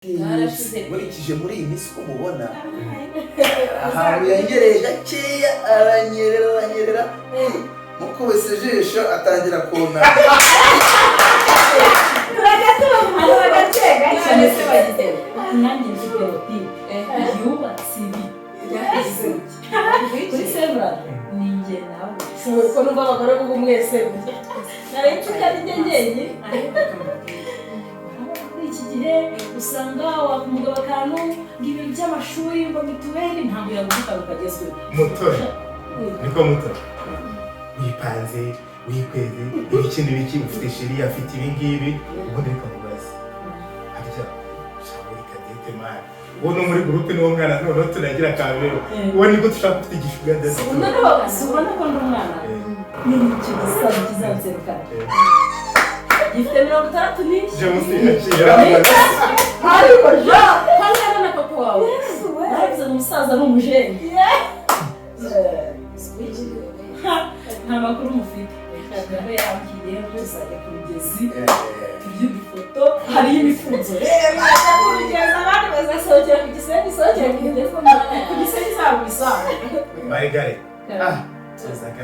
Nkurikije muri iyi minsi uko mubona ahantu yangereye gakeya aranyerera mukubise ijisho atangira kunama nanjye mfite rotipe yubatse ibi kuri sebura ni njye nawe ko numva abagore b'ubu mwese nari inshuti ari njye njyenyine iki gihe usanga umugabo akantu ng'ibintu by'amashuri ngo mituweli ntabwo yaguka ukagezweho mutore niko mutore wipanze wikweze ibiki n'ibiki ufite shiri afite ibi ngibi ubundi bikamubaza harya shaburi kadete mani uwo no muri groupe niwo mwana noneho tunagira kabero uwo niko dushaka ufite igishuga ndetse ubona ko ndi umwana ni ikintu gisaba kizanzerukana gifite 60 n'iki Jamusi yakira ariko ja kwangana na papa wawe arabiza umusaza n'umujeni nta makuru mufite rero yambwiye tuzajya ku mugezi turya udufoto hari imifunzo rero ajya ku mugezi abandi bazasohokera ku gisenyi sohokera ku telefone ku gisenyi zabo bisanga Marigare tuzaka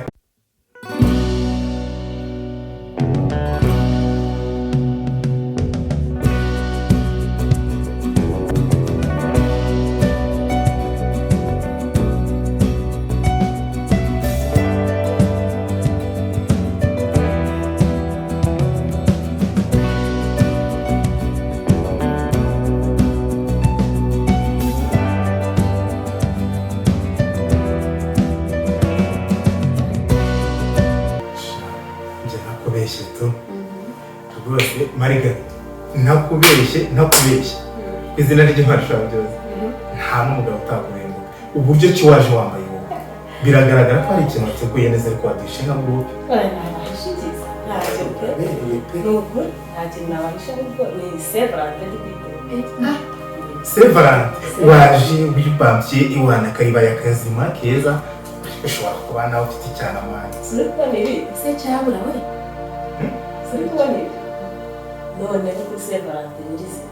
Marigare nakubeshye izina ry'Imana byose nta n'umugabo utaguhemba uburyo ki waje wambaye wowe biragaragara ko ari ikintu cyaguye neza ariko wadishinga mu rugo Severant waje wibambye iwana kariba yakazima keza ushobora kuba nawe ufite cyane amazi se cyabura we se kubona none ko Severant ngize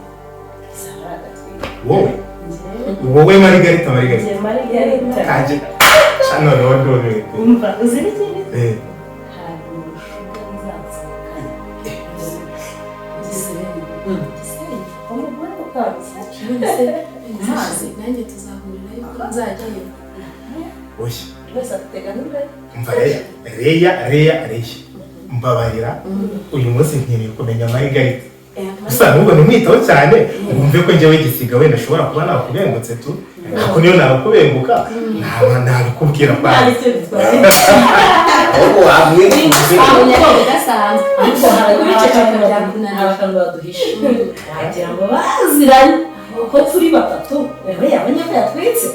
saraga wowe Margarita kaje chano rodo umva uziri cyane mazi nanjye tuzahurira nzajyayo oya bose ateganura umva reya mbabarira uyu munsi nkeneye kumenya Margarita gusa nubwo numwitaho cyane wumve ko njyewe gisiga wenda ashobora kuba nakubengutse tu ariko niyo nakubenguka nabikubwira kwa ahubwo wamwikuze bidasanzwe ariko hari baduhisha wagira ngo baziranye uko turi batatu we yabonye ko yatwitse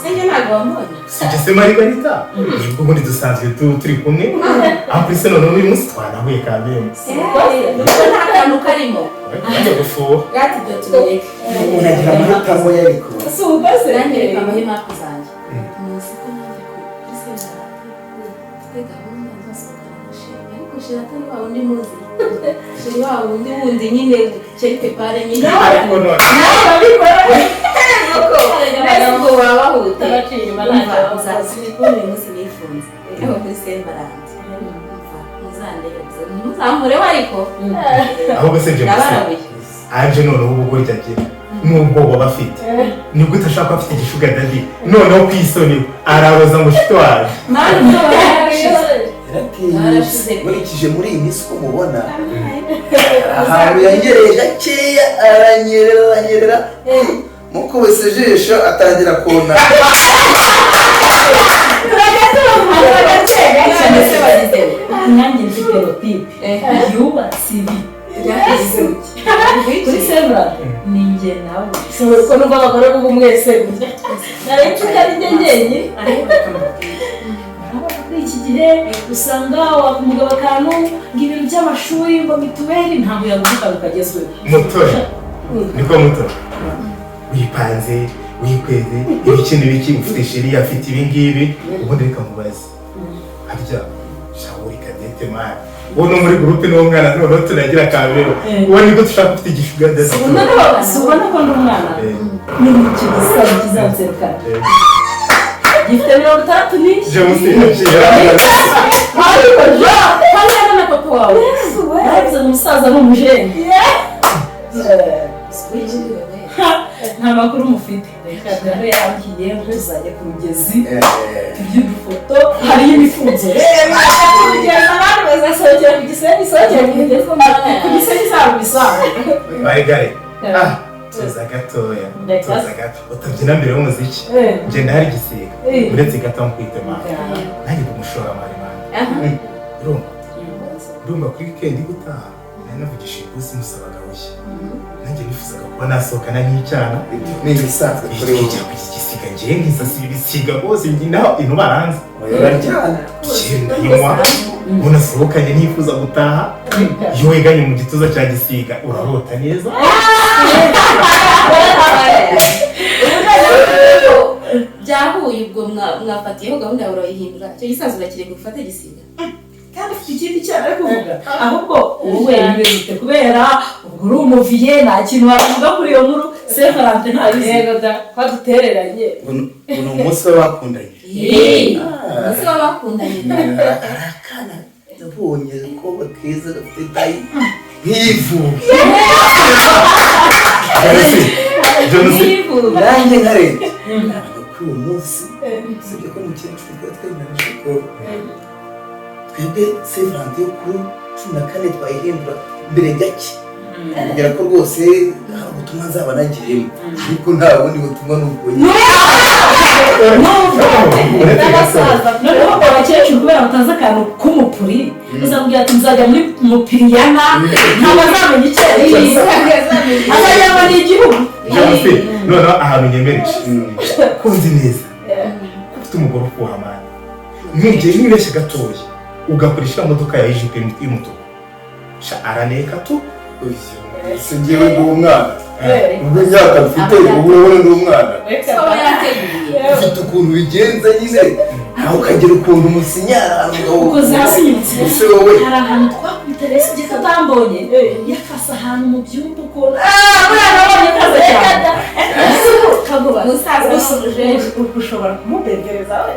senge ntabwo wamubonye sibyo se Margarita nibwo ubundi dusanzwe turi kumwe amprise none uyu munsi twanahuye kamenzi nta kantu karimo ajya gufuha gati byo tureke unagira amahitamo yariko si ubwase nangereka amahema kuzanjye umunsi ko nanjye kuri Severant mfite gahunda nzasohokana na Sheri ariko Sheri atari wa wundi muzi Sheri wa wundi nyine Sheri pepare nyine ariko none ntabwo wabahuta Tabaciye inyuma ntacyo uzasubira kubona uyu munsi nifunze ariko kuri Severant muzamure ariko ahubwo se byo aje noneho ubugoryi agira nubwo baba afite nibwo utashaka afite igishuga dadi noneho kwisoni araroza mushito waje nkurikije muri iyi minsi uko mubona ahantu yangereye gakeya aranyerera mukubise ijisho atangira kunama nanjye mfite rotipe yubatse ibi kuri sebura ni njye nawe ko numva abagore b'ubu mwese nari inshuti ari njye njyenyine iki gihe usanga umugabo akantu ng'ibintu by'amashuri ngo mituweli ntabwo yaguka ukagezweho mutore niko mutore wipanze wikweze ibiki n'ibiki ufite shiri afite ibi ngibi ubundi bikamubaza harya shaburi kadete mani uwo no muri groupe n'umwana noneho tunagira kabero uwo niko dushaka ufite igishuga ndetse ubona ko ndi umwana ni icyo gisabo kizanserukana gifite 60 n'iki James yashira ariko ja kandi na papa wawe yavuze umusaza n'umujeni nta makuru mufite reka dore yambwiye ngo tuzajya ku rugezi iby'udufoto hariyo imifunzo kugeza abandi bazasohokera ku gisenyi sohokera ku gisenyi zabo bisanzwe bayigare tuza gatoya tuza gato utabyina mbere y'umuziki nje ndahari igisiga uretse gato nkwitema nanjye kumushoramari mani urumva kuri weekend gutaha nari navugishije bose musabaga bushya nanjye nifuzaga kuba nasohokana nk'icyana ni ibisanzwe kuri wowe kujya igisiga ngiye nkisasira ibisiga bose nginaho ino baranze uraryana ndanywa ubona sohokanye nifuza gutaha iyo weganye mu gituza cya gisiga urarota neza byahuye ubwo mwafatiyeho gahunda yawe urayihindura icyo gisanzwe urakiriye gufata igisiga kandi ufite ikindi cyane ari kuvuga ahubwo wowe bimeze kubera ubwo uri umuviye nta kintu wavuga kuri iyo nkuru Saint Valentin ntabizi yego da twadutereranye uno munsi w'abakundanye umunsi w'abakundanye arakana nabonye ko bakeza gafite tayi nk'ivu nanjye nkareba kuri uwo munsi sibyo ko mukecuru twa twemereje ko twebwe Saint Valentin yo kuri 14 twayihindura mbere gake kugira ko rwose hari ubutumwa nzaba nagiyemo ariko nta bundi butumwa n'ubwo noneho abakecuru kubera batazi akantu k'umupuri uzambwira ati nzajya muri mupiriyana ntabwo azamenya icyo azajyamo n'igihugu noneho ahantu nyemereje ko nzi neza ko ufite umugore ukuha amani ntugiye nibeshye gatoya ugakoresha imodoka ya ijipe y'umutuku araneka tu ese ngewe ndi umwana ubwo imyaka mfite ubu urabona ndi umwana ufite ukuntu bigenza nyine nawe ukagira ukuntu umusinyara ubwo zasinyutse ese wowe hari ahantu twakubita resi igiti utambonye yakase ahantu mu byumba ukuntu mwana wabonye kaza cyane kaguba ushobora kumubegereza we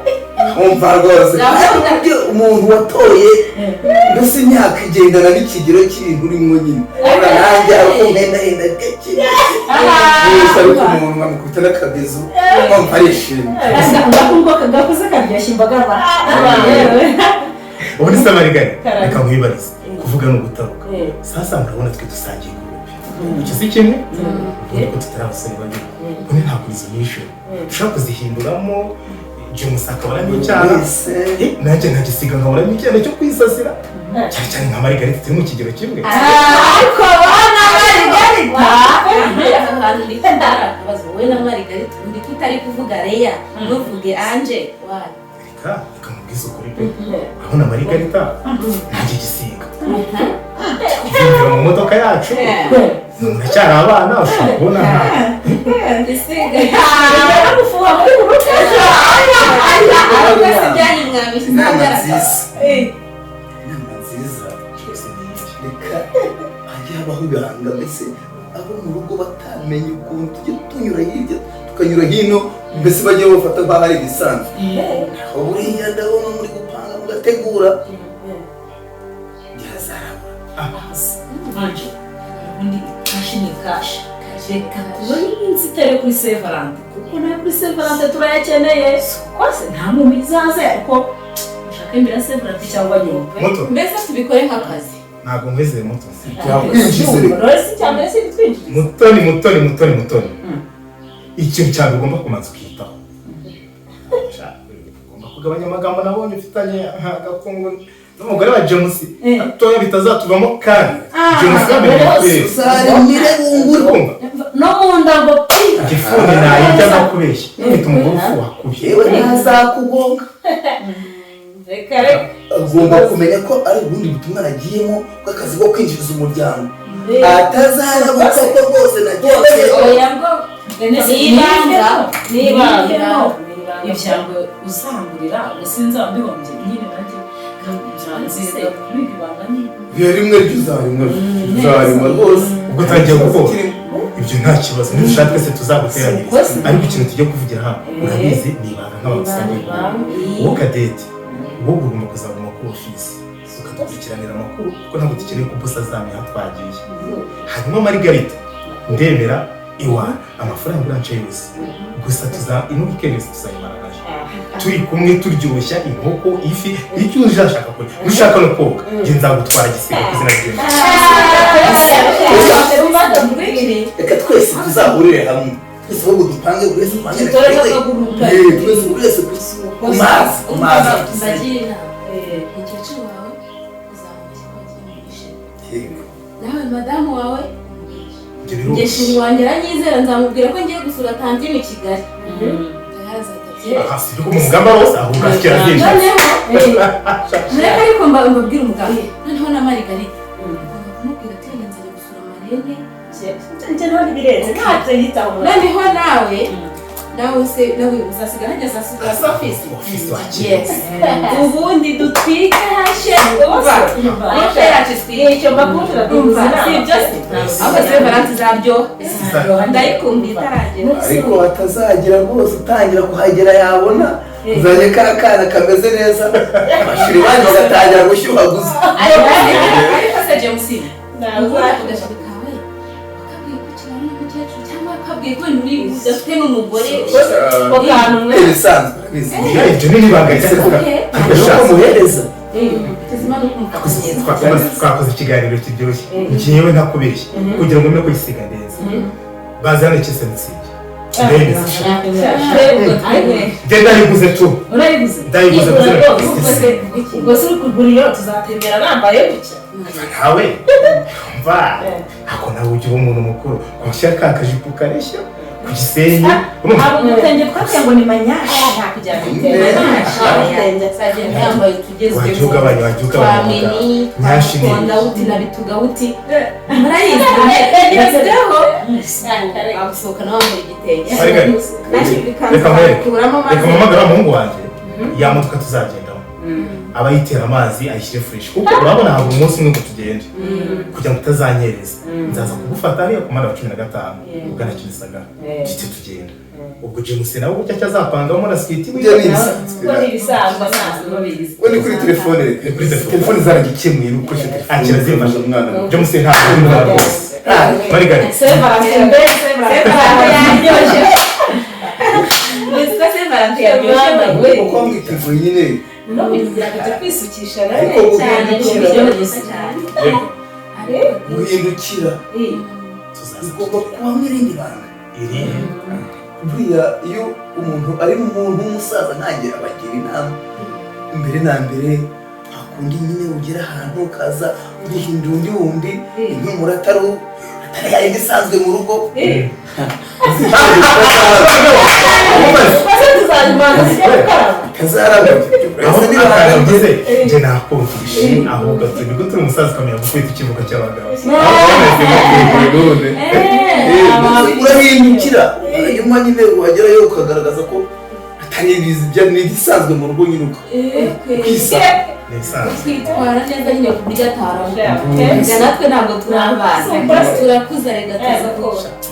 umva rwose kandi umuntu watoye mbese imyaka igendana n'ikigero cy'ibintu urimo nyine nanjye ariko ndenda gake ariko umuntu nkamukubita n'akabezo mpamvu arishimye agakungo gakuze karyoshya imboga ubu ni samarigari reka nkwibarize kuvuga ni ugutaruka sasa murabona twe dusangiye gurupe icyo si kimwe ubwo tutari abasore babiri ubundi ntabwo izo nyinshi ushobora kuzihinduramo James akabona n'icyana nanjye nkagisiga nkabona n'icyana cyo kwisasira cyane cyane nka Margarita turi mu kigero kimwe ariko bana Margarita ahantu ndikundarabaza wowe na Margarita ndi kitari kuvuga Leya nuvuge Anje wari reka mubwize ukuri pe urabona Margarita nanjye gisiga kugendera mu modoka yacu muracyari abana ushobora kubona gisiga aramufuha muri buruke inama nziza reka hajye habaho ibanga mbese abo mu rugo batamenye ukuntu tujya tunyura hirya tukanyura hino mbese bajya bafata nk'aho ari ibisanzwe aho buriya ndabona muri gupanga mugategura byazaraba ubundi kashi ni kashi reka tubone iminsi itari kuri Saint Valentin kuko nayo kuri Saint Valentin turayakeneye kose nta muntu izaze ariko ushaka imbere ya Saint Valentin cyangwa nyuma mbese tubikore nk'akazi ntabwo mwizeye muto mutoni ikintu cyane ugomba kumanza ukitaho ugomba kugabanya amagambo nabonye ufitanye agakungu n'umugore wa James atoya bitazatuvamo kandi James uzaremire bunguru no mu ndago igifuni nayijya nakubeshya ufite umugore ufuha kubi yewe ntazakugonga agomba kumenya ko ari ubundi butumwa nagiyemo bw'akazi bwo kwinjiriza umuryango atazarabutse ko rwose nagiye ibyango uzangurira ugasinza mbihombye nyine nanjye iyo rimwe ry'uzarimwa rwose ubwo utangiye kuvuga ibyo nta kibazo niba ushaka twese tuzaguteraniriza ariko ikintu tujya kuvugira hano urabizi ni ibanga nk'abagusangiye wowe Cadette wowe ugomba kuzaguma kuri ofisi ukadukurikiranira amakuru kuko ntabwo dukeneye ko boss azamenya aho twagiye hanyuma Margarita ndemera iwana amafaranga uranca yose gusa ino weekend yose tuzayimara nayo turi kumwe turyoshya inkoko ifi icyo uzashaka kuri ushaka no koga nge nzagutwara igisiga ku izina ryawe reka twese tuzahurire hamwe twese ahubwo dupange buri wese upange twese buri wese ku mazi mbagira inama umukecuru wawe uzamushya ko agiye mu ishuri nawe madamu wawe njye shiri wanjye aranyizera nzamubwira ko ngiye gusura tantine i Kigali aha si ko mu mugamba wose aho urakira byinshi reka ariko mbabwira umugabo noneho na Margarita kumubwira ati nzajya gusura Marene nje none birenze ntacyo yitaho noneho nawe uzasiga hajya sasa office yes ubundi dutwike hashe ubuse yacu twike bakundira si just abaze baranti zabyo ndayikumbira taragera ariko atazagira rwose utangira kuhagera yabona uzanye kana kameze neza amashuri bandi bagatangira gushyuhaguza ariko se James ko uri udafite n'umugore bakanu ibisanzwe bizi ibyo ni ibanga cyangwa muhereza twakoze ikiganiro kiryoshye ngewe ntakubeshye kugira ngo mbe kuyisiga neza bazi hano ikise mutsige ndayiguze tu ndayiguze ubwo se uri kugura iyo tuzatembera nambaye gutya ntawe mva ako nawe ujya uba umuntu mukuru washyira ka kajipo kareshya ku Gisenyi ntabwo dutenge twateye ngo ni manyasha nta kujyana sagenda yambaye tugezweho twamini twakondawuti na bitugawuti murayizi bagezweho agusohokana wambaye igitenge reka mpamagara umuhungu wanjye ya modoka tuzagendamo abayitera amazi ayishyire fresh kuko urabona ntabwo umunsi umwe ngo tugende kugira ngo utazanyereza nzaza kugufata hariya ku mara wa 15 ugana Kimisagara gite tugenda ubwo James nawe uburyo cyazapangamo na skiti byo ni ibisanzwe ntabwo babizi we ni kuri telefone zaragikemuye nuko akira zifasha umwana James nta rwose Margarita uko mwitivu nyine no bigira ngo kwisukisha ariko cyane guhindukira tuzagomba kuba mwirindi banga buriya iyo umuntu ari umuntu w'umusaza ntangira abagira inama mbere na mbere hakundi nyine ugera ahantu ukaza ugihindura undi wundi impumuro atari yari isanzwe mu rugo kazarabagize nje nakumvishe ahubwo turi turi umusaza kamenya gufita ikivugo cy'abagabo urahindukira hanyuma nyine wagerayo ukagaragaza ko atari ibisanzwe mu rugo nyine ukisanga twitwara neza nyine ku buryo ataravuga natwe ntabwo turabana turakuze rega tuza ko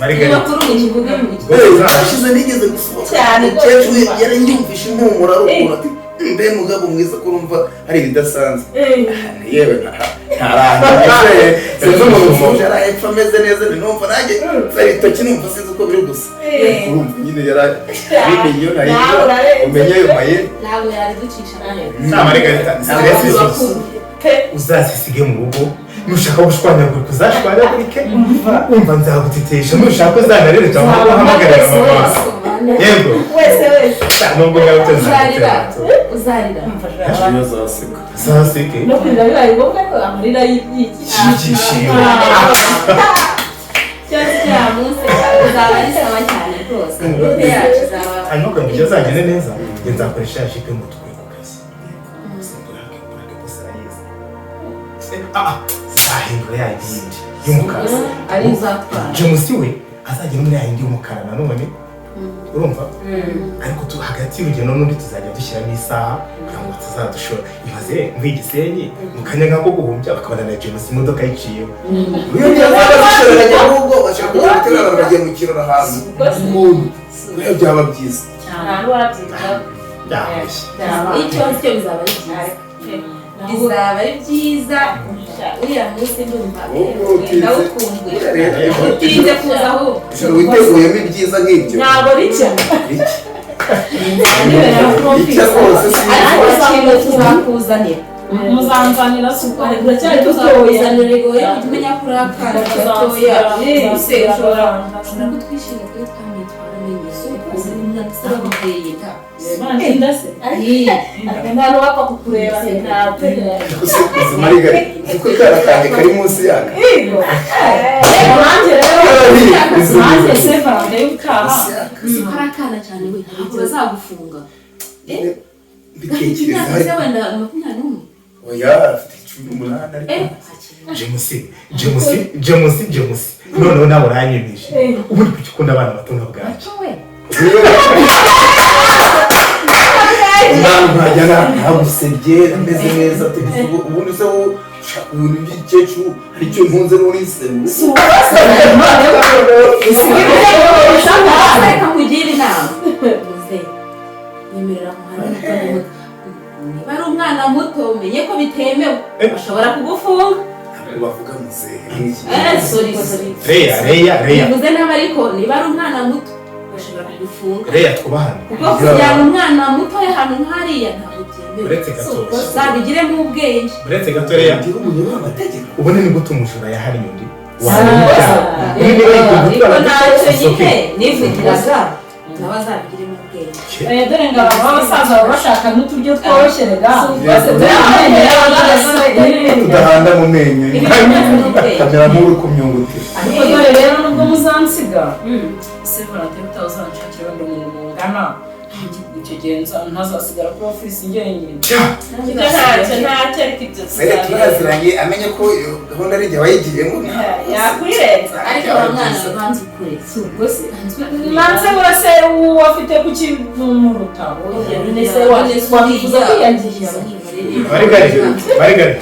niba kuri ubu kivuga mu ashize nigeze gusohoka umukecuru yaranyumvishe impumuro arukura ati mbe mugabo mwiza ko urumva hari ibidasanzwe yewe ntarangiye sinzi umuntu yarahepfa ameze neza numva nanjye mfari itoki numva sinzi uko biri gusa urumva nyine yarabimenye iyo nayiga umenye ayo mayeri ntabwo yariducisha Margarita uzasisige mu rugo nushaka gushwanyagurika uzashwanyagurike wumva nzagutetesha nushaka uzanarire cyangwa uhamagarira mama yego wese nubwo yawe uzarira zaseke no kurira bibaye ngombwa ko amarira y'igishimo cyose cya munsi uzaba ari sawa cyane rwose groupe yacu izaba hanyuma kugira ngo uzagende neza nzakoresha jipe ngo tukwe ku kazi zahindura ya yindi y'umukara ari uzatwara James we azagera muri ya yindi y'umukara nanone urumva ariko hagati y'urugendo n'undi tuzajya dushyiramo isaha kugira ngo tuzadushora imaze nk'igisenyi mu kanya nk'ako guhumbya bakabona na James imodoka yiciyeho iyo byazabashoranya ahubwo bashaka kugira ngo bagiye mu kiraro ahantu umuntu byaba byiza ntabwo wabyitaho icyo bizaba ari byiza bizaba ari byiza uriya munsi ndumva ndawukumbuye utinze kuza ahubwo witeguyemo ibyiza nk'ibyo ntabwo bicya icyo rwose ariko ikintu tuzakuzanira muzanzanira suko uracyari tuzakuzanira rigoye kumenya kuri akana gatoya use ushobora kutwishimira kuri twamenye twaramenye uzi n'umwana ababyeyi ndase nta n'uwapfa kukureba ntabwo uko kara kanjye kari munsi yaka nanjye rero nanjye sefa ndayukaha kari akana cyane we ntabwo bazagufunga mbitekereza imyaka wenda 21 oya afite 18 ariko James noneho nawe uranyemeje ubundi kuki ukunda abana bato nka bwaki nkajya nagusebye ameze neza ubundi se ushaka ibintu by'igikecuru hari icyo mpunze muri sebu reka kugira inama nyemerera muhanda niba ari umwana muto umenye ko bitemewe bashobora kugufunga bavuga muzehe Reya bivuze nabi ariko niba ari umwana muto bashobora kugufunga Reya twubahane kuko kujyana umwana muto ahantu nk'hariya ntabwo byemewe uretse gato zabigiremo ubwenge uretse gato Reya ubone ni gute umujura yahari undi ariko ntacyo gihe nivugiraga nawe azabigiremo ubwenge dore ngo abasaza baba bashaka n'uturyo tworoshye tudahanda mu menyo kamera nk'uri kumyungutira ariko dore rero nubwo muzansiga sevanate utazanshakira ngo umuntu mungana icyo gihe ntazasigara kuri ofisi njyenyine ntacyo ariko ibyo turaziranye amenye ko gahunda ari igihe wayigiyemo yakwirenza ariko uwo mwana banze kuretse ubwo se manze burase wafite kuki n'umuruta nese wabivuze kwiyangirira barigari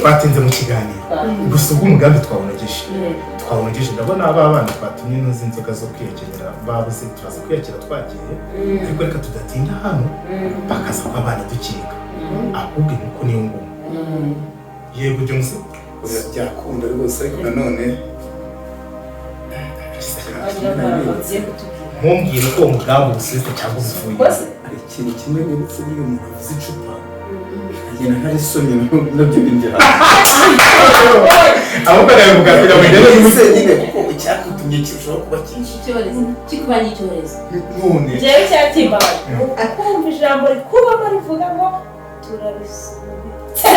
twatinze mu kiganiro gusa ubwo umugambi twabonegeje ndabona aba bana twatumye n'uzi inzoga zo kwiyekerera babuze turaza kwiyakira twagiye ariko reka tudatinda hano bakaza kuba abana dukinga ahubwo nuko niyo ngoma yego James byakunda rwose ariko nanone ntumbwire ko uwo mugambi ubusize cyangwa ubufuye hari ikintu kimwe nibutse niyo umuntu avuze icupa agenda ntarisomye nabyo binjira ahubwo nabivuga kugira ngo ngende n'ubuze nyine kuko icyakutumye kirushaho kuba cyinshi icyorezo kikubanye icyorezo none njyewe cyakimbabaje kumva ijambo rikubamo rivuga ngo turabisubitse